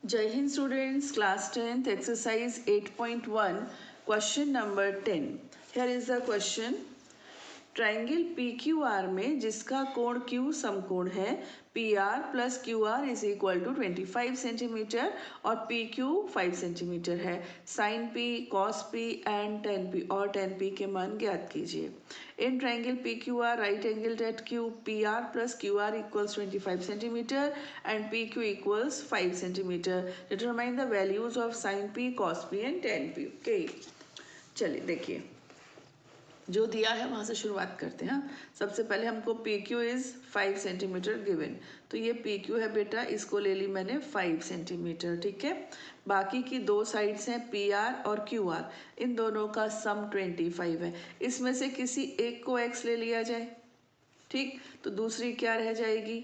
Jai Hind students, class 10th, exercise 8.1, question number 10. Here is the question. Triangle P Q R में जिसका कोण Q समकोण है P R plus Q R is equal to 25 centimetre और P Q 5 centimetre है। Sine P, cos P and tan P और tan P के मान ज्ञात कीजिए। In triangle P Q R right angle at Q P R plus Q R equals 25 centimetre and P Q equals 5 centimetre. Determine the values of sine P, cos P and tan P. Okay, चलिए देखिए जो दिया है वहाँ से शुरुआत करते हैं। सबसे पहले हमको P Q is 5 centimetre given, तो ये पी क्यू है बेटा, इसको ले ली मैंने 5 सेंटीमीटर। ठीक है, बाकी की दो साइड्स हैं पी आर और क्यू आर, इन दोनों का सम 25 है। इसमें से किसी एक को एक्स ले लिया जाए, ठीक, तो दूसरी क्या रह जाएगी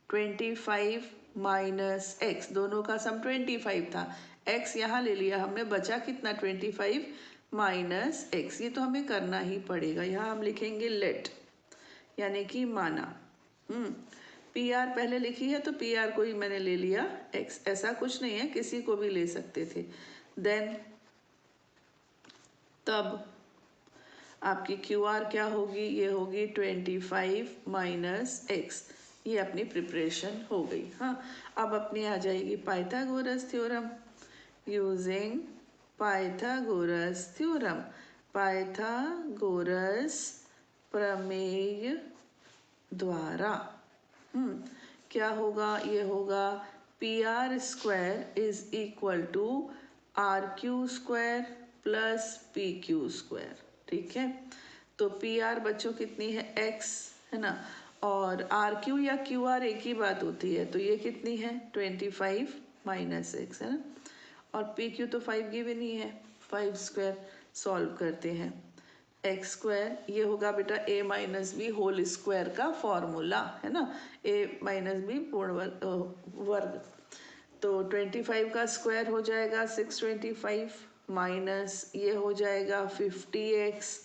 25 माइनस एक्स, दोनों का सम 25 था। एक्स यहाँ ले लिया हमने, बचा कितना 25 माइनस एक्स, ये तो हमें करना ही पड़ेगा। यहाँ हम लिखेंगे लेट, यानी कि माना। पी आर पहले लिखी है तो पी आर को ही मैंने ले लिया एक्स, ऐसा कुछ नहीं है, किसी को भी ले सकते थे। देन तब आपकी क्यू आर क्या होगी, ये होगी 25 माइनस एक्स, ये अपनी प्रिपरेशन हो गई। हाँ, अब अपनी आ जाएगी Pythagoras theorem. Using Pythagoras theorem, Pythagoras प्रमेय द्वारा क्या होगा, ये होगा P R square is equal to R Q square plus P Q square. ठीक है, तो पी आर बच्चों कितनी है एक्स, है ना, और आर क्यू या क्यू आर एक ही बात होती है, तो ये कितनी है 25 माइनस एक्स, है ना, और पी क्यू तो 5 गिवन ही है, 5 स्क्वायर सॉल्व करते हैं। एक्स स्क्वायर ये होगा बेटा ए माइनस बी होल स्क्वायर का फॉर्मूला, है ना, ए माइनस बी पूर्ण वर्ग। तो 25 का स्क्वायर हो जाएगा 625 माइनस ये हो जाएगा 50x,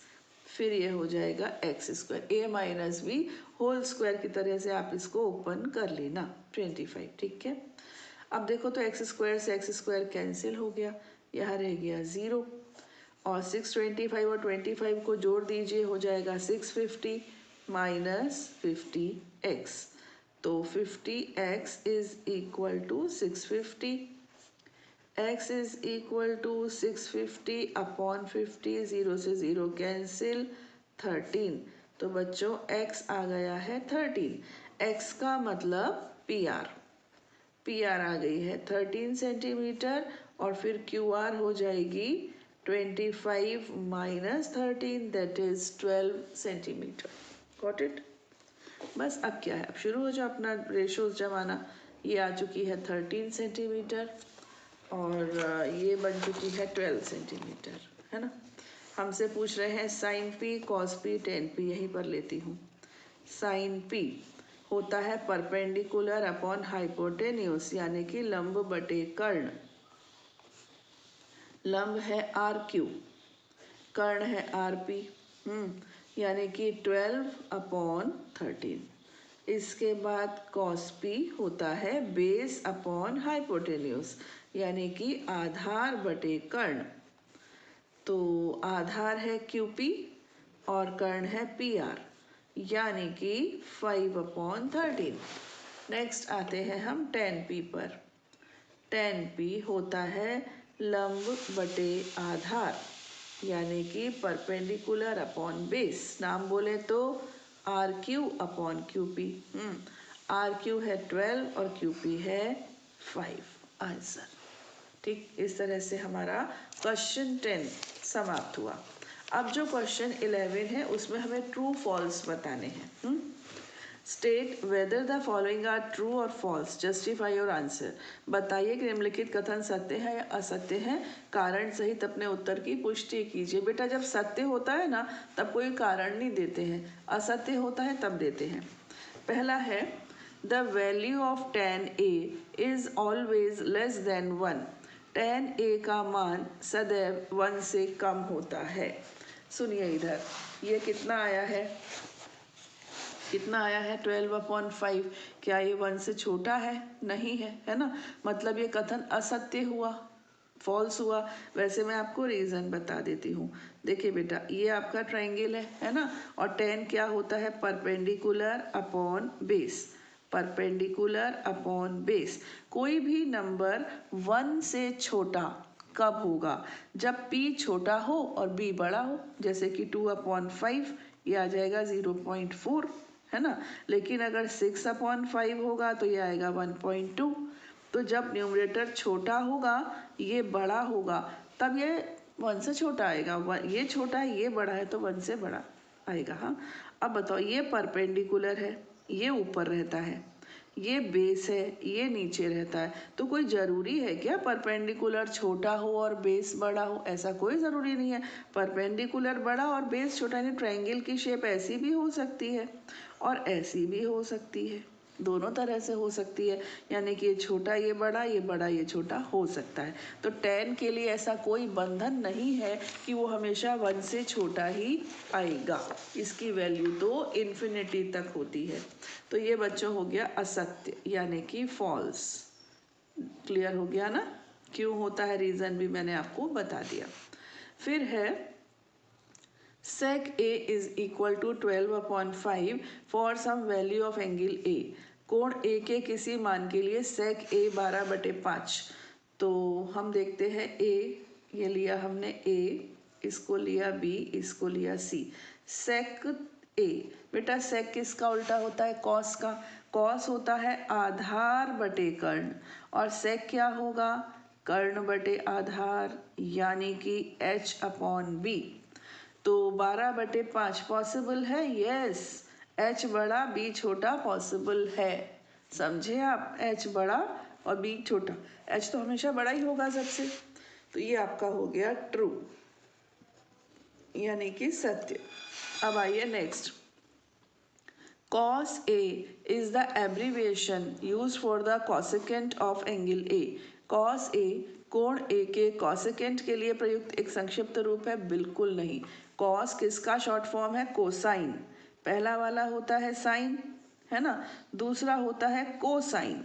फिर ये हो जाएगा एक्स स्क्वायर, ए माइनस बी होल स्क्वायर की तरह से आप इसको ओपन कर लेना 25। ठीक है, अब देखो तो एक्स स्क्वायर से एक्स स्क्वायर कैंसिल हो गया, यहाँ रह गया 0, और 625 और 25 को जोड़ दीजिए, हो जाएगा 650 माइनस 50x, तो 50x is equal to 650, x is equal to 650 upon 50, 0 से 0 कैंसिल 13, तो बच्चों x आ गया है 13, x का मतलब पी आर आ गई है 13 सेंटीमीटर, और फिर क्यू आर हो जाएगी 25 minus 13 that is 12 centimetre. Got it. बस अब क्या है, अब शुरू हो जाओ अपना रेशोज जमाना। ये आ चुकी है 13 सेंटीमीटर और ये बन चुकी है 12 सेंटीमीटर, है ना। हमसे पूछ रहे हैं sine P, cos P, tan P, यहीं पर लेती हूँ। साइन पी होता है परपेंडिकुलर अपॉन हाइपोटेन्यूस, यानी कि लंब बटे कर्ण। लंब है आर क्यू, कर्ण है आर पी, यानी कि 12 अपॉन 13। इसके बाद कॉस पी होता है बेस अपॉन हाइपोटेन्यूस, यानी कि आधार बटे कर्ण। तो आधार है क्यू पी और कर्ण है पी आर, यानी कि 5 अपॉन 13। नेक्स्ट आते हैं हम 10 पी पर। 10 पी होता है लंब बटे आधार, यानी कि परपेंडिकुलर अपॉन बेस। नाम बोले तो R Q upon Q P. R Q है 12 और क्यू पी है 5, आंसर। ठीक, इस तरह से हमारा क्वेश्चन 10 समाप्त हुआ। अब जो क्वेश्चन 11 है उसमें हमें ट्रू फॉल्स बताने हैं। State whether the following are true और फॉल्स, जस्टिफाई योर आंसर। बताइए कि निम्नलिखित कथन सत्य है या असत्य है, कारण सहित अपने उत्तर की पुष्टि कीजिए। बेटा जब सत्य होता है ना तब कोई कारण नहीं देते हैं, असत्य होता है तब देते हैं। पहला है the value of tan a is always less than 1। tan a का मान सदैव 1 से कम होता है। सुनिए इधर, ये कितना आया है कितना आया है 12/5। क्या ये 1 से छोटा है? नहीं है, है ना, मतलब ये कथन असत्य हुआ, फॉल्स हुआ। वैसे मैं आपको रीज़न बता देती हूँ। देखिए बेटा, ये आपका ट्रायंगल है ना, और tan क्या होता है? Perpendicular upon base, perpendicular upon base. कोई भी नंबर 1 से छोटा कब होगा? जब p छोटा हो और b बड़ा हो, जैसे कि 2/5 ये आ जाएगा 0.4, है ना। लेकिन अगर 6/5 होगा तो ये आएगा 1.2। तो जब न्यूमरेटर छोटा होगा, ये बड़ा होगा, तब ये 1 से छोटा आएगा। ये छोटा है, ये बड़ा है, तो 1 से बड़ा आएगा। हाँ, अब बताओ, ये परपेंडिकुलर है, ये ऊपर रहता है, ये बेस है, ये नीचे रहता है। तो कोई ज़रूरी है क्या परपेंडिकुलर छोटा हो और बेस बड़ा हो? ऐसा कोई ज़रूरी नहीं है। परपेंडिकुलर बड़ा और बेस छोटा, यानी ट्रायंगल की शेप ऐसी भी हो सकती है और ऐसी भी हो सकती है, दोनों तरह से हो सकती है। यानी कि ये छोटा ये बड़ा, ये बड़ा ये छोटा हो सकता है। तो tan के लिए ऐसा कोई बंधन नहीं है कि वो हमेशा 1 से छोटा ही आएगा। इसकी वैल्यू तो इन्फिनिटी तक होती है। तो ये बच्चों हो गया असत्य, यानी कि फॉल्स। क्लियर हो गया ना? क्यों होता है, रीज़न भी मैंने आपको बता दिया। फिर है sec A is equal to 12/5 for some value of angle A। कोण A के किसी मान के लिए sec A 12/5। तो हम देखते हैं A, ये लिया हमने A, इसको लिया B, इसको लिया C। sec A, बेटा sec किसका उल्टा होता है? cos का। cos होता है आधार बटे कर्ण, और sec क्या होगा? कर्ण बटे आधार, यानी कि h/b। तो 12/5 पॉसिबल है? यस। h बड़ा b छोटा पॉसिबल है, समझे आप? h बड़ा और b छोटा, h तो हमेशा बड़ा ही होगा सबसे। तो ये आपका हो गया ट्रू, यानी कि सत्य। अब आइए next. cos A is the abbreviation used for the cosecant of angle A। cos A कोण A के cosecant के लिए प्रयुक्त एक संक्षिप्त रूप है? बिल्कुल नहीं। cos किसका शॉर्ट फॉर्म है? कोसाइन। पहला वाला होता है साइन, है ना, दूसरा होता है कोसाइन।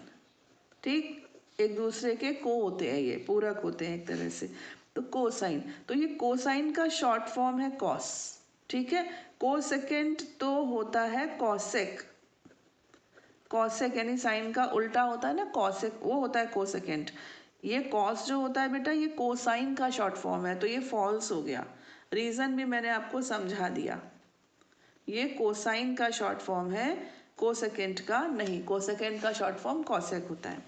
ठीक, एक दूसरे के को होते हैं, ये पूरक होते हैं एक तरह से। तो कोसाइन, तो ये कोसाइन का शॉर्ट फॉर्म है कॉस। ठीक है, कोसेकेंट तो होता है कॉसेक। कॉसेक यानी साइन का उल्टा होता है ना, कॉसेक, वो होता है कोसेकेंट। ये कॉस जो होता है बेटा, ये कोसाइन का शॉर्ट फॉर्म है, तो ये फॉल्स हो गया। रीज़न भी मैंने आपको समझा दिया। ये कोसाइन का शॉर्ट फॉर्म है, कोसेकेंट का नहीं। कोसेकेंट का शॉर्ट फॉर्म कॉसेक होता है।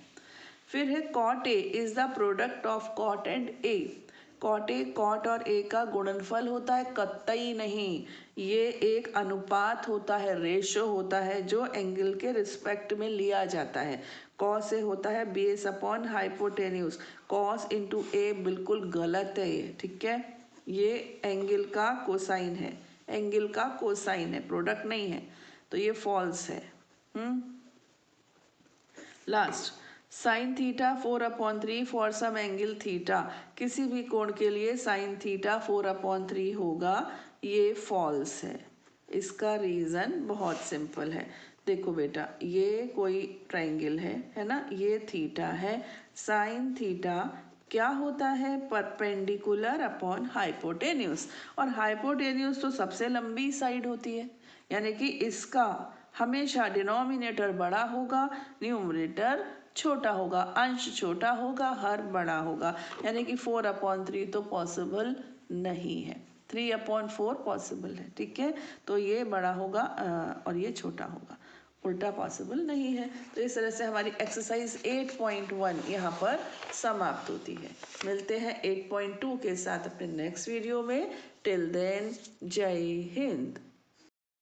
फिर है cot A is the product of cot and A. Cot A cot और ए का गुणनफल होता है? कतई नहीं, ये एक अनुपात होता है, रेशो होता है, जो एंगल के रिस्पेक्ट में लिया जाता है। कॉस ए होता है base upon hypotenuse, cos into a बिल्कुल गलत है ये, ठीक है। ये एंगल का कोसाइन है, एंगल का कोसाइन है, प्रोडक्ट नहीं है, तो ये फॉल्स है। Last, sine theta 4/3 for some angle theta. किसी भी कोण के लिए साइन थीटा 4/3 होगा, ये फॉल्स है। इसका रीज़न बहुत सिंपल है। देखो बेटा, ये कोई ट्रायंगल है ना, ये थीटा है। साइन थीटा क्या होता है? परपेंडिकुलर अपॉन हाइपोटेन्यूज, और हाइपोटेन्यूज तो सबसे लंबी साइड होती है, यानी कि इसका हमेशा डिनोमिनेटर बड़ा होगा, न्यूमरेटर छोटा होगा, अंश छोटा होगा, हर बड़ा होगा। यानी कि 4/3 तो पॉसिबल नहीं है, 3/4 पॉसिबल है, ठीक है। तो ये बड़ा होगा और ये छोटा होगा, उल्टा पॉसिबल नहीं है। तो इस तरह से हमारी एक्सरसाइज 8.1 यहाँ पर समाप्त होती है। मिलते हैं 8.2 के साथ अपने नेक्स्ट वीडियो में। टिल देन, जय हिंद।